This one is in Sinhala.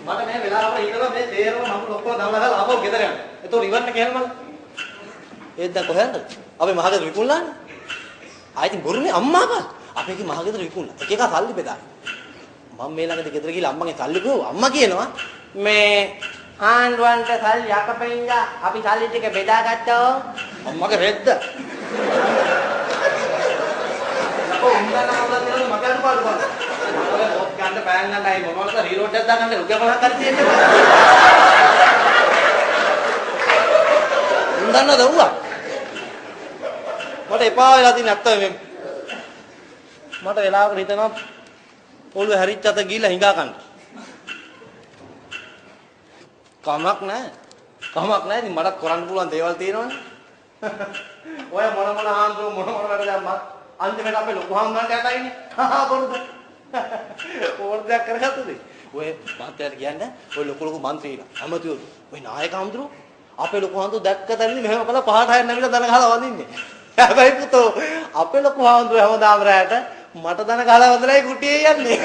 මට මේ වෙලාවට හිතනවා මේ තේරම මම ඔක්කොම දාලා දාලා ආපහු ගෙදර යන්න. ඒතකොට ඉවරනේ කියලා මම. ඒත් දැන් කොහෙන්ද? අපේ මහගෙදර විකුණලානේ. ආයිත් බොරුනේ අම්මාපා. අපේගේ මහගෙදර විකුණලා. එක එක සල්ලි බෙදාගෙන. මම මේ ළඟදී ගෙදර ගිහලා අම්මගෙන් සල්ලි ගිහුවා. අම්මා කියනවා මේ ආන්වන්ට සල්ලි යකපින්දා අපි සල්ලි ටික බෙදාගත්තා. අම්මගේ රෙද්ද. අපෝ උන්දන මොකද කියලා මගේ අනුපාඩු බලන්න. මම පොත් ගන්න පෑන් ගන්න අය මොනවද රීලෝඩ් එකක් දාගන්න රුපියල් 50ක් හරි තියෙන්නේ. උන්දන දවුවා. මට එපා වෙලා තියෙන නැත්තම් මේ මට වෙලාවකට හිතෙනවා ඔළුව හැරිච්ච අත ගිහිල්ලා හිඟා කන්න. කමක් නැහැ. කමක් නැහැ. ඉතින් මට කරන්න පුළුවන් දේවල් තියෙනවනේ. ඔය මොන හාන්දුව මොන වැඩ දැම්මත් අන්තිමට අපේ ලොකු හාමුදුරන්ට යටයිනේ. බොරුද? ඕර්දයක් කරගත්තද? ඔය මාත්‍යාට කියන්නේ ඔය ලොකු മന്ത്രിලා ඇමතිවරු. ඔය නායක හාමුදුරුවෝ අපේ ලොකු හාමුදුරුවෝ දැක්ක තැනදී මෙහෙම කළා පහට හයන්න නැවිලා දන ගහලා වදින්නේ. හැබැයි පුතෝ අපේ ලොකු හාමුදුරුවෝ හැමදාම රැයට මට දන ගහලා වදලයි කුටියේ යන්නේ.